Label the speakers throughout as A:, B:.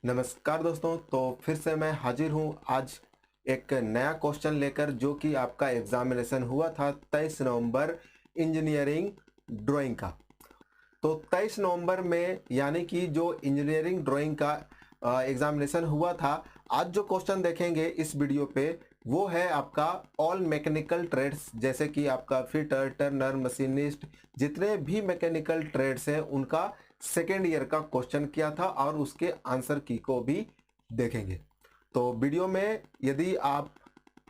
A: नमस्कार दोस्तों, तो फिर से मैं हाजिर हूँ आज एक नया क्वेश्चन लेकर, जो कि आपका एग्जामिनेशन हुआ था 23 नवंबर इंजीनियरिंग ड्राइंग का। तो 23 नवंबर में यानी कि जो इंजीनियरिंग ड्राइंग का एग्जामिनेशन हुआ था, आज जो क्वेश्चन देखेंगे इस वीडियो पे वो है आपका ऑल मैकेनिकल ट्रेड्स, जैसे कि आपका फिटर, टर्नर, मशीनिस्ट, जितने भी मैकेनिकल ट्रेड्स हैं उनका सेकेंड ईयर का क्वेश्चन किया था और उसके आंसर की को भी देखेंगे। तो वीडियो में यदि आप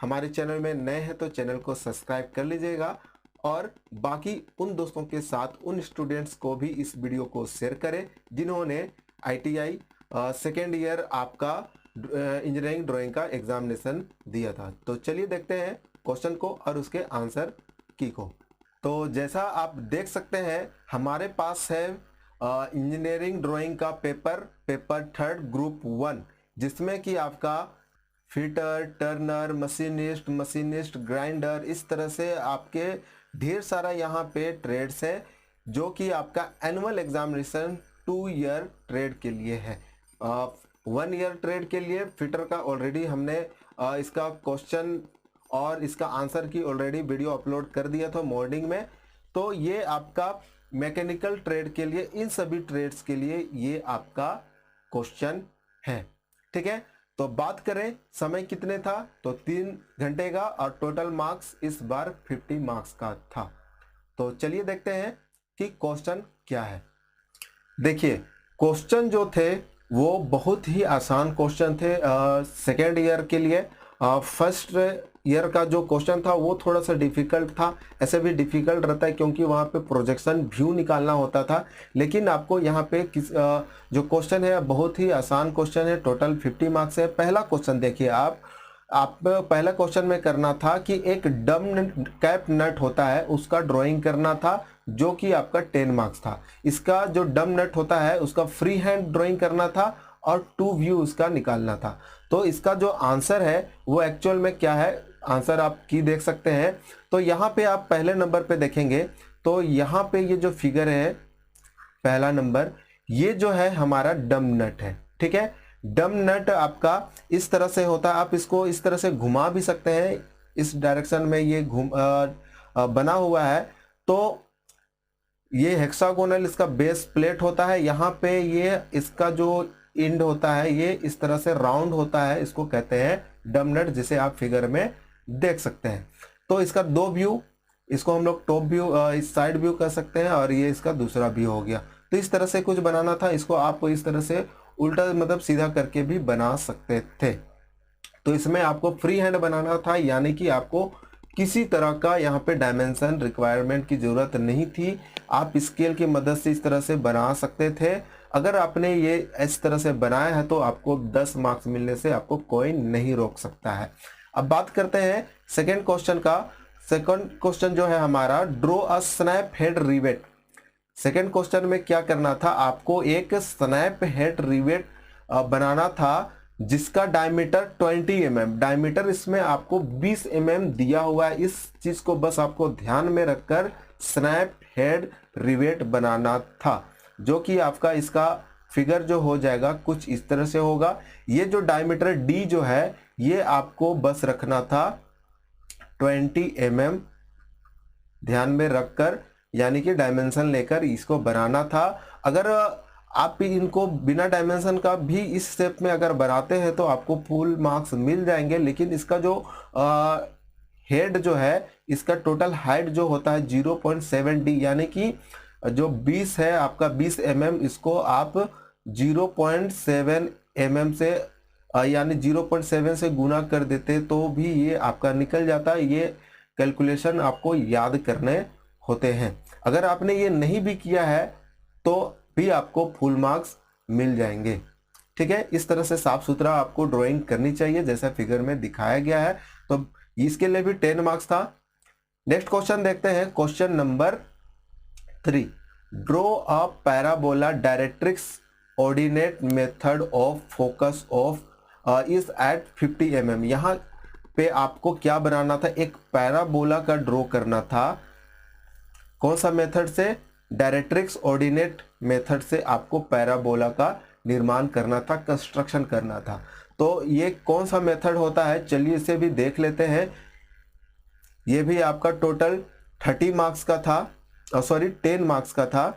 A: हमारे चैनल में नए हैं तो चैनल को सब्सक्राइब कर लीजिएगा और बाकी उन दोस्तों के साथ उन स्टूडेंट्स को भी इस वीडियो को शेयर करें जिन्होंने आईटीआई सेकेंड ईयर आपका इंजीनियरिंग ड्राइंग का एग्जामिनेशन दिया था। तो चलिए देखते हैं क्वेश्चन को और उसके आंसर की को। तो जैसा आप देख सकते हैं हमारे पास है इंजीनियरिंग ड्राइंग का पेपर थर्ड ग्रुप 1, जिसमें कि आपका फिटर, टर्नर, मशीनिस्ट, ग्राइंडर, इस तरह से आपके ढेर सारा यहाँ पे ट्रेड्स है, जो कि आपका एनुअल एग्जामिनेशन 2 ईयर ट्रेड के लिए है। 1 ईयर ट्रेड के लिए फिटर का ऑलरेडी हमने इसका क्वेश्चन और इसका आंसर की ऑलरेडी वीडियो अपलोड कर दिया था मॉर्निंग में। तो ये आपका मैकेनिकल ट्रेड के लिए, इन सभी ट्रेड्स के लिए ये आपका क्वेश्चन है। ठीक है, तो बात करें समय कितने था, तो 3 घंटे का और टोटल मार्क्स इस बार 50 मार्क्स का था। तो चलिए देखते हैं कि क्वेश्चन क्या है। देखिए, क्वेश्चन जो थे वो बहुत ही आसान क्वेश्चन थे सेकेंड ईयर के लिए। फर्स्ट ईयर का जो क्वेश्चन था वो थोड़ा सा डिफिकल्ट था, ऐसे भी डिफिकल्ट रहता है क्योंकि वहाँ पे प्रोजेक्शन व्यू निकालना होता था। लेकिन आपको यहाँ पे जो क्वेश्चन है बहुत ही आसान क्वेश्चन है, टोटल 50 मार्क्स है। पहला क्वेश्चन देखिए, आप पहला क्वेश्चन में करना था कि एक डम कैप नट होता है उसका ड्राइंग करना था, जो कि आपका 10 मार्क्स था। इसका जो डम नट होता है उसका फ्री हैंड ड्राइंग करना था और 2 व्यू उसका निकालना था। तो इसका जो आंसर है वो एक्चुअल में क्या है, आंसर आप की देख सकते हैं। तो यहाँ पे आप पहले नंबर पे देखेंगे तो यहाँ पे ये जो फिगर है पहला नंबर, ये जो है हमारा डम नट है। ठीक है, डम नट आपका इस तरह से होता है, आप इसको इस तरह से घुमा भी सकते हैं, इस डायरेक्शन में ये बना हुआ है। तो ये हेक्सागोनल इसका बेस प्लेट होता है, यहाँ पे ये इसका जो एंड होता है ये इस तरह से राउंड होता है, इसको कहते हैं डम नट, जिसे आप फिगर में देख सकते हैं। तो इसका 2 व्यू, इसको हम लोग टॉप व्यू, इस साइड व्यू कर सकते हैं और ये इसका दूसरा व्यू हो गया। तो इस तरह से कुछ बनाना था, इसको आप इस तरह से उल्टा मतलब सीधा करके भी बना सकते थे। तो इसमें आपको फ्री हैंड बनाना था, यानी कि आपको किसी तरह का यहाँ पे डायमेंशन रिक्वायरमेंट की जरूरत नहीं थी। आप स्केल की मदद से इस तरह से बना सकते थे। अगर आपने ये इस तरह से बनाया है तो आपको 10 मार्क्स मिलने से आपको कोई नहीं रोक सकता है। अब बात करते हैं सेकेंड क्वेश्चन का। सेकंड क्वेश्चन जो है हमारा, draw a snap head rivet. Second question में क्या करना था, आपको एक स्नैप हेड रिवेट बनाना था जिसका डायमीटर 20 mm, डायमीटर इसमें आपको 20 mm दिया हुआ है। इस चीज को बस आपको ध्यान में रखकर स्नैप हेड रिवेट बनाना था, जो कि आपका इसका फिगर जो हो जाएगा कुछ इस तरह से होगा। ये जो डायमीटर डी जो है ये आपको बस रखना था 20 mm, ध्यान में रखकर, यानी कि डायमेंशन लेकर इसको बनाना था। अगर आप इनको बिना डायमेंशन का भी इस शेप में अगर बनाते हैं तो आपको फुल मार्क्स मिल जाएंगे। लेकिन इसका जो हेड जो है, इसका टोटल हाइट जो होता है 0.7 d, यानी कि जो 20 है आपका 20 mm, इसको आप 0.7 mm से यानी 0.7 से गुना कर देते तो भी ये आपका निकल जाता है। ये कैलकुलेशन आपको याद करने होते हैं। अगर आपने ये नहीं भी किया है तो भी आपको फुल मार्क्स मिल जाएंगे। ठीक है, इस तरह से साफ सुथरा आपको ड्राइंग करनी चाहिए जैसा फिगर में दिखाया गया है। तो इसके लिए भी 10 मार्क्स था। नेक्स्ट क्वेश्चन देखते हैं, question number 3, draw a parabola directrix ordinate method of focus of is at 50 mm। यहाँ पे आपको क्या बनाना था, एक पैराबोला का ड्रॉ करना था। कौन सा मेथड से, डायरेक्ट्रिक्स ऑर्डिनेट मेथड से आपको पैराबोला का निर्माण करना था, कंस्ट्रक्शन करना था। तो ये कौन सा मेथड होता है, चलिए इसे भी देख लेते हैं। ये भी आपका टोटल 30 मार्क्स का था, 10 मार्क्स का था।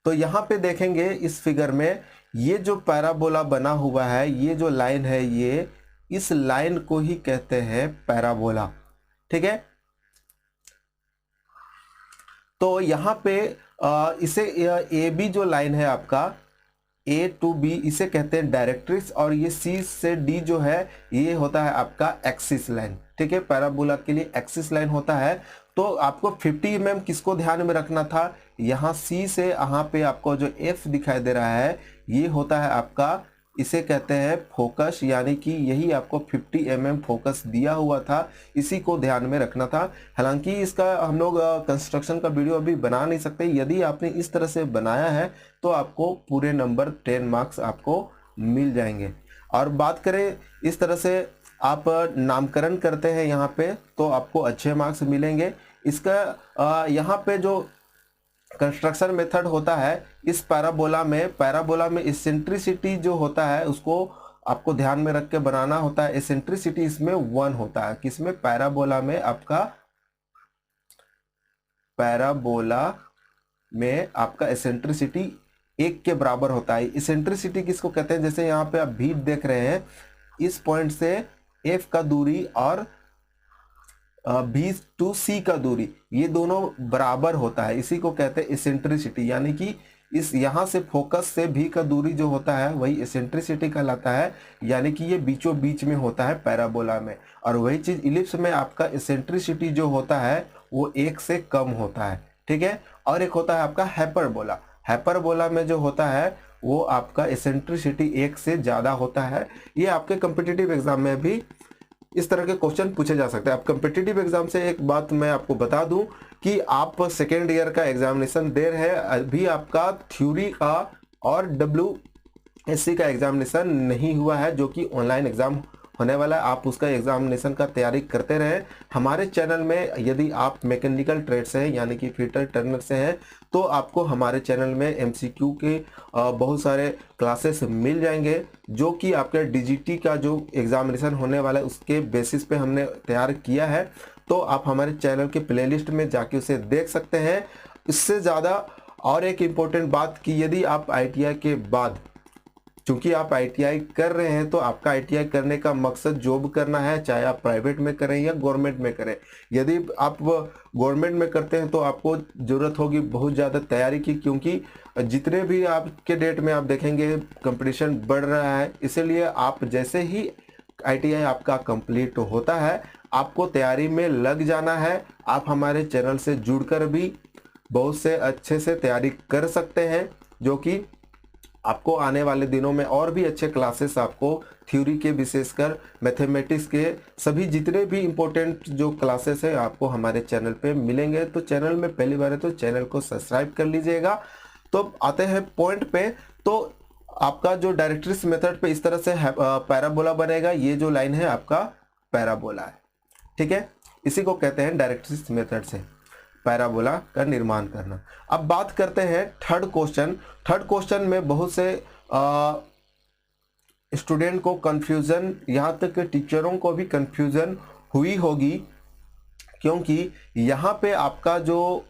A: तो यहाँ पे देखेंगे इस फिगर में ये जो पैराबोला बना हुआ है, ये जो लाइन है, ये इस लाइन को ही कहते हैं पैराबोला। ठीक है, तो यहाँ पे इसे ए बी जो लाइन है आपका A to B, इसे कहते हैं डायरेक्ट्रिक्स, और ये C से D जो है ये होता है आपका एक्सिस लाइन। ठीक है, पैराबोला के लिए एक्सिस लाइन होता है। तो आपको 50 mm किसको ध्यान में रखना था, यहाँ C से यहाँ पे आपको जो F दिखाई दे रहा है ये होता है आपका, इसे कहते हैं फोकस, यानी कि यही आपको 50 mm फोकस दिया हुआ था, इसी को ध्यान में रखना था। हालांकि इसका हम लोग कंस्ट्रक्शन का वीडियो अभी बना नहीं सकते। यदि आपने इस तरह से बनाया है तो आपको पूरे नंबर 10 मार्क्स आपको मिल जाएंगे। और बात करें इस तरह से आप नामकरण करते हैं यहाँ पे तो आपको अच्छे मार्क्स मिलेंगे। इसका यहाँ पे जो कंस्ट्रक्शन मेथड होता है इस पैराबोला में इसेंट्रिसिटी जो होता है उसको आपको ध्यान में रख के बनाना होता है। इसेंट्रिसिटी इसमें 1 होता है, किसमें, पैराबोला में आपका, पैराबोला में आपका इसेंट्रिसिटी 1 के बराबर होता है। इसेंट्रिसिटी किसको कहते हैं, जैसे यहाँ पे आप भी देख रहे हैं, इस पॉइंट से F का दूरी और B to C का दूरी, ये दोनों बराबर होता है, इसी को कहते हैं इसेंट्रिसिटी। यानी कि इस यहाँ से फोकस से भी का दूरी जो होता है वही इसेंट्रिसिटी कहलाता है, यानी कि ये बीचों बीच में होता है पैराबोला में। और वही चीज इलिप्स में आपका इसेंट्रिसिटी जो होता है वो 1 से कम होता है। ठीक है, और एक होता है आपका हाइपरबोला। हाइपरबोला में जो होता है वो आपका इसेंट्रिसिटी 1 से ज्यादा होता है। ये आपके कॉम्पिटिटिव एग्जाम में भी इस तरह के क्वेश्चन पूछे जा सकते हैं। अब कॉम्पिटिटिव एग्जाम से एक बात मैं आपको बता दूं कि आप सेकेंड ईयर का एग्जामिनेशन दे रहे हैं, अभी आपका थ्योरी का और WSC का एग्जामिनेशन नहीं हुआ है, जो कि ऑनलाइन एग्जाम होने वाला है। आप उसका एग्जामिनेशन का तैयारी करते रहें। हमारे चैनल में यदि आप मैकेनिकल ट्रेड से हैं यानी कि फिटर टर्नर से हैं तो आपको हमारे चैनल में MCQ के बहुत सारे क्लासेस मिल जाएंगे, जो कि आपके DGT का जो एग्जामिनेशन होने वाला है उसके बेसिस पे हमने तैयार किया है। तो आप हमारे चैनल के प्लेलिस्ट में जाके उसे देख सकते हैं। इससे ज़्यादा और एक इम्पोर्टेंट बात कि यदि आप ITI के बाद, चूंकि आप ITI कर रहे हैं तो आपका ITI करने का मकसद जॉब करना है, चाहे आप प्राइवेट में करें या गवर्नमेंट में करें। यदि आप गवर्नमेंट में करते हैं तो आपको ज़रूरत होगी बहुत ज़्यादा तैयारी की, क्योंकि जितने भी आपके डेट में आप देखेंगे कंपटीशन बढ़ रहा है। इसीलिए आप जैसे ही ITI आपका कंप्लीट होता है आपको तैयारी में लग जाना है। आप हमारे चैनल से जुड़कर भी बहुत से अच्छे से तैयारी कर सकते हैं, जो कि आपको आने वाले दिनों में और भी अच्छे क्लासेस आपको थ्योरी के, विशेषकर मैथमेटिक्स के सभी जितने भी इम्पोर्टेंट जो क्लासेस हैं आपको हमारे चैनल पे मिलेंगे। तो चैनल में पहली बार है तो चैनल को सब्सक्राइब कर लीजिएगा। तो आते हैं पॉइंट पे। तो आपका जो डायरेक्ट्रिक्स मेथड पे इस तरह से पैराबोला बनेगा। ये जो लाइन है आपका पैराबोला है। ठीक है, इसी को कहते हैं डायरेक्ट्रिक्स मेथड से पैराबोला का निर्माण करना। अब बात करते हैं थर्ड क्वेश्चन। थर्ड क्वेश्चन में बहुत से स्टूडेंट को कंफ्यूजन, यहाँ तक कि टीचरों को भी कंफ्यूजन हुई होगी, क्योंकि यहाँ पे आपका जो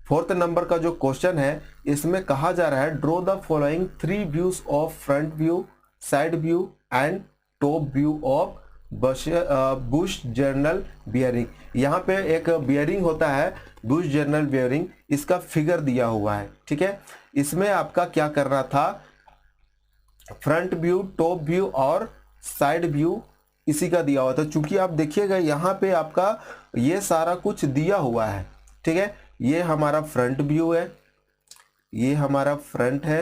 A: 4th नंबर का जो क्वेश्चन है इसमें कहा जा रहा है draw the following 3 views of front view, side view and top view of Bush journal bearing. यहाँ पे एक बियरिंग होता है बुश जर्नल बियरिंग, इसका फिगर दिया हुआ है। ठीक है, इसमें आपका क्या करना था, फ्रंट व्यू, टॉप व्यू और साइड व्यू इसी का दिया हुआ था। चूंकि आप देखिएगा यहाँ पे आपका ये सारा कुछ दिया हुआ है। ठीक है, ये हमारा फ्रंट व्यू है, ये हमारा फ्रंट है,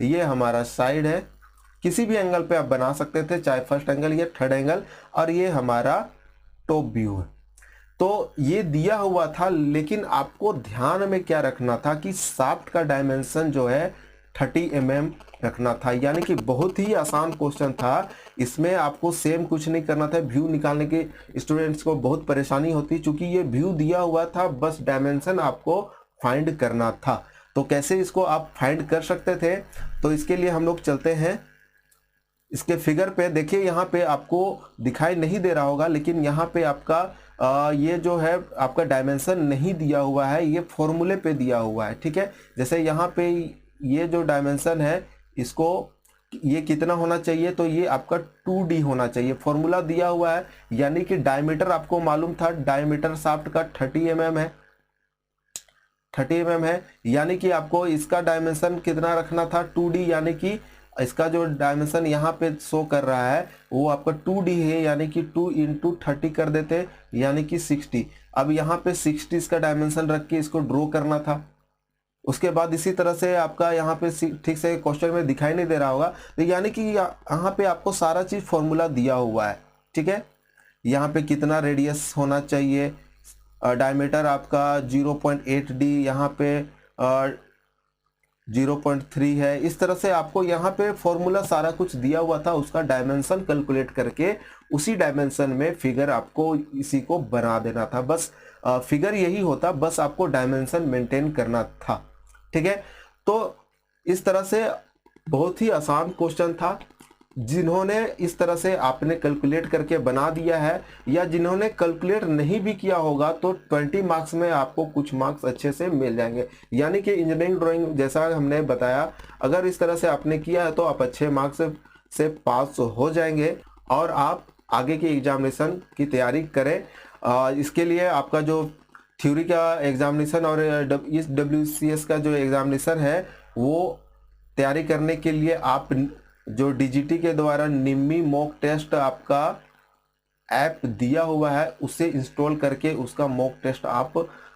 A: ये हमारा साइड है। किसी भी एंगल पे आप बना सकते थे, चाहे फर्स्ट एंगल या थर्ड एंगल, और ये हमारा टॉप व्यू है। तो ये दिया हुआ था, लेकिन आपको ध्यान में क्या रखना था कि शाफ्ट का डायमेंशन जो है 30 mm रखना था। यानी कि बहुत ही आसान क्वेश्चन था, इसमें आपको सेम कुछ नहीं करना था। व्यू निकालने के स्टूडेंट्स को बहुत परेशानी होती, चूंकि ये व्यू दिया हुआ था, बस डायमेंशन आपको फाइंड करना था। तो कैसे इसको आप फाइंड कर सकते थे, तो इसके लिए हम लोग चलते हैं इसके फिगर पे। देखिए यहाँ पे आपको दिखाई नहीं दे रहा होगा, लेकिन यहाँ पे आपका ये जो है आपका डायमेंशन नहीं दिया हुआ है, ये फॉर्मूले पे दिया हुआ है, ठीक है। जैसे यहाँ पे ये जो डायमेंशन है इसको ये कितना होना चाहिए, तो ये आपका 2D होना चाहिए, फॉर्मूला दिया हुआ है। यानी कि डायमीटर आपको मालूम था, डायमीटर शाफ्ट का 30 mm है, 30 mm है। यानी कि आपको इसका डायमेंशन कितना रखना था, 2D। यानी कि इसका जो डायमेंशन यहाँ पे शो कर रहा है वो आपका 2D है, यानी कि 2 × 30 कर देते, यानी कि 60। अब यहाँ पे 60 इसका डायमेंशन रख के इसको ड्रॉ करना था। उसके बाद इसी तरह से आपका यहाँ पे ठीक से क्वेश्चन में दिखाई नहीं दे रहा होगा, तो यानी कि यहाँ पे आपको सारा चीज फॉर्मूला दिया हुआ है, ठीक है। यहाँ पे कितना रेडियस होना चाहिए, डायमीटर आपका 0.8D, यहाँ पे 0.3 है। इस तरह से आपको यहाँ पे फॉर्मूला सारा कुछ दिया हुआ था, उसका डायमेंशन कैलकुलेट करके उसी डायमेंशन में फिगर आपको इसी को बना देना था। बस फिगर यही होता, बस आपको डायमेंशन मेंटेन करना था, ठीक है। तो इस तरह से बहुत ही आसान क्वेश्चन था। जिन्होंने इस तरह से आपने कैलकुलेट करके बना दिया है, या जिन्होंने कैलकुलेट नहीं भी किया होगा, तो 20 मार्क्स में आपको कुछ मार्क्स अच्छे से मिल जाएंगे। यानी कि इंजीनियरिंग ड्राइंग जैसा हमने बताया, अगर इस तरह से आपने किया है तो आप अच्छे मार्क्स से पास हो जाएंगे और आप आगे की एग्जामिनेशन की तैयारी करें। इसके लिए आपका जो थ्योरी का एग्जामिनेशन और इस WCS का जो एग्जामिनेशन है वो तैयारी करने के लिए आप जो DGT के द्वारा निम्मी मॉक टेस्ट आपका ऐप दिया हुआ है उसे इंस्टॉल करके उसका मॉक टेस्ट आप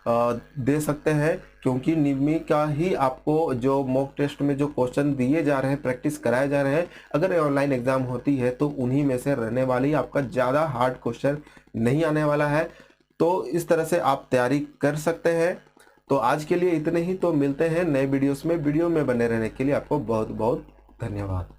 A: दे सकते हैं, क्योंकि निम्मी का ही आपको जो मॉक टेस्ट में जो क्वेश्चन दिए जा रहे हैं, प्रैक्टिस कराए जा रहे हैं, अगर ऑनलाइन एग्जाम होती है तो उन्हीं में से रहने वाली, आपका ज़्यादा हार्ड क्वेश्चन नहीं आने वाला है। तो इस तरह से आप तैयारी कर सकते हैं। तो आज के लिए इतने ही, तो मिलते हैं नए वीडियोस में। वीडियो में बने रहने के लिए आपको बहुत बहुत धन्यवाद।